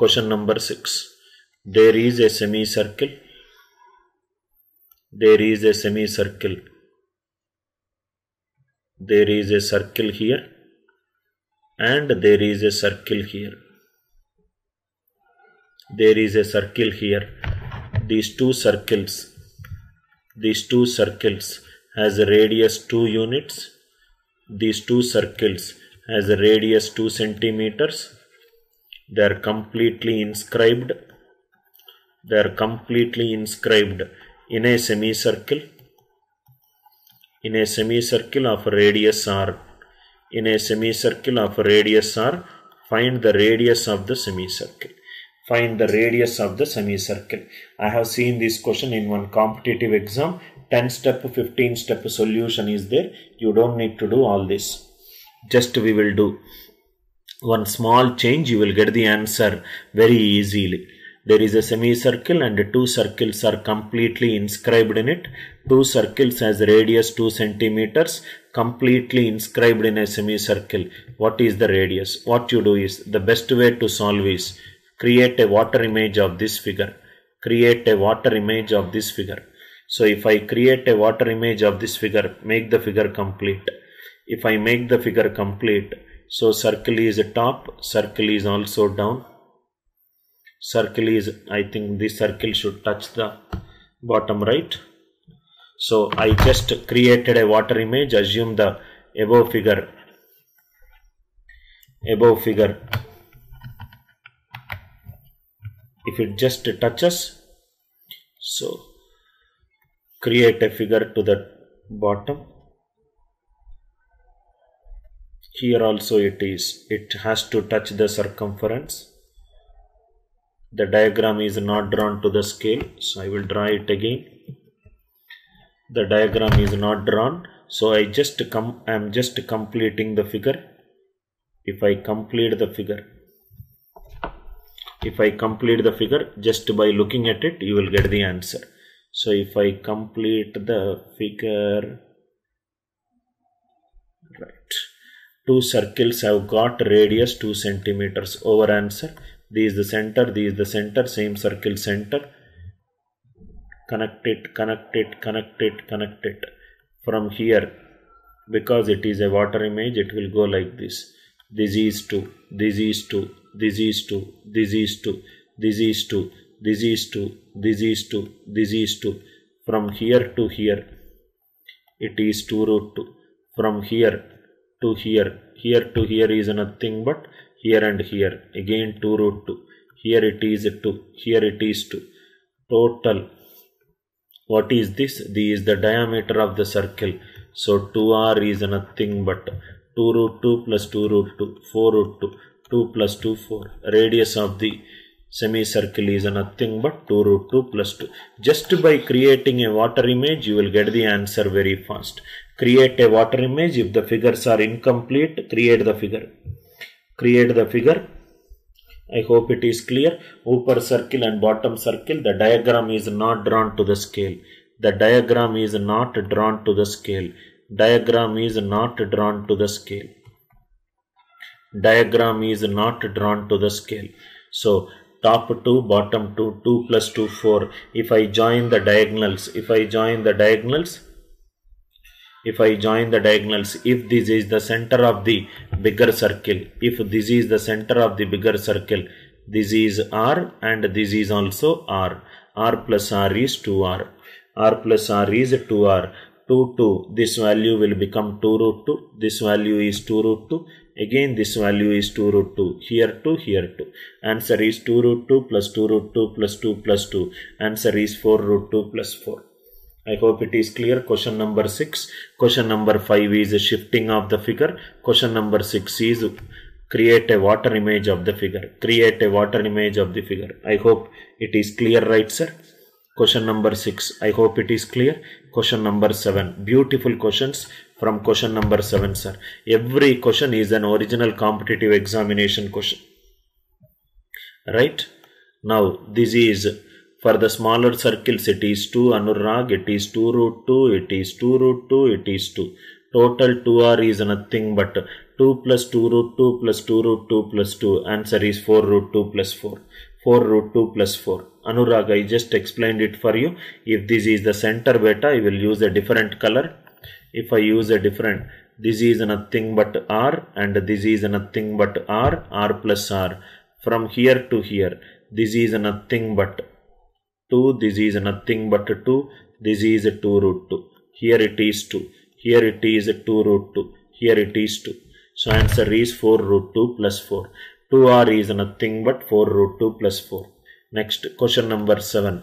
Question number 6. There is a semicircle. There is a semicircle. There is a circle here and there is a circle here. There is a circle here. These two circles has a radius 2 units. These two circles has a radius 2 centimeters. They are completely inscribed. They are completely inscribed in a semicircle. In a semicircle of radius r. In a semicircle of radius r, find the radius of the semicircle. Find the radius of the semicircle. I have seen this question in one competitive exam. 10 step, 15 step solution is there. You don't need to do all this. Just we will do one small change. You will get the answer very easily. There is a semicircle and two circles are completely inscribed in it. Two circles has radius 2 centimeters, completely inscribed in a semicircle. What is the radius? What you do is, the best way to solve is, create a water image of this figure. Create a water image of this figure. So if I create a water image of this figure, make the figure complete. If I make the figure complete, so circle is top, circle is also down. Circle is, I think this circle should touch the bottom, right? So I just created a water image. Assume the above figure. If it just touches, so create a figure to the bottom. Here also it has to touch the circumference. The diagram is not drawn to the scale, so I will draw it again. The diagram is not drawn, so I am just completing the figure. If I complete the figure, just by looking at it, you will get the answer. So if I complete the figure, right, two circles have got radius 2 centimeters. Over answer. This is the center, this is the center, same circle center. Connect it. From here, because it is a water image, it will go like this. This is 2, this is 2, this is 2, this is 2, this is 2, this is 2, this is 2, this is 2. From here to here, it is 2 root 2. From here to here to here is nothing but here and here, again 2 root 2. Here it is 2, here it is 2. Total, what is this? This is the diameter of the circle. So 2r is nothing but 2 root 2 plus 2 root 2, 4 root 2, 2 plus 2, 4. Radius of the semicircle is nothing but 2 root 2 plus 2. Just by creating a water image, you will get the answer very fast. Create a water image. If the figures are incomplete, create the figure. Create the figure. I hope it is clear. Upper circle and bottom circle. The diagram is not drawn to the scale. The diagram is not drawn to the scale. Diagram is not drawn to the scale. Diagram is not drawn to the scale. So top 2, bottom 2, 2 plus 2, 4. If I join the diagonals, if this is the center of the bigger circle, this is R and this is also R. R plus R is 2R. R plus R is 2R. 2, 2. This value will become 2 root 2. This value is 2 root 2. Again this value is 2 root 2. Here 2, here 2. Answer is 2 root 2 plus 2 root 2 plus 2 plus 2. Answer is 4 root 2 plus 4. I hope it is clear. Question number 6. Question number 5 is shifting of the figure. Question number 6 is create a water image of the figure. Create a water image of the figure. I hope it is clear, right sir? Question number 6. I hope it is clear. Question number 7. Beautiful questions from question number 7 sir. Every question is an original competitive examination question. Right? Now this is for the smaller circles, it is 2 Anurag, it is 2 root 2, it is 2 root 2, it is 2. Total 2r is nothing but 2 plus 2 root 2 plus 2 root 2 plus 2. Answer is 4 root 2 plus 4. 4 root 2 plus 4. Anurag, I just explained it for you. If this is the center beta, I will use a different color. If I use a different, this is nothing but R and this is nothing but R, R plus R. From here to here, this is nothing but 2, this is nothing but 2, this is 2 root 2. Here it is 2, here it is 2 root 2, here it is 2. So answer is 4 root 2 plus 4. 2R is nothing but 4 root 2 plus 4. Next, question number 7.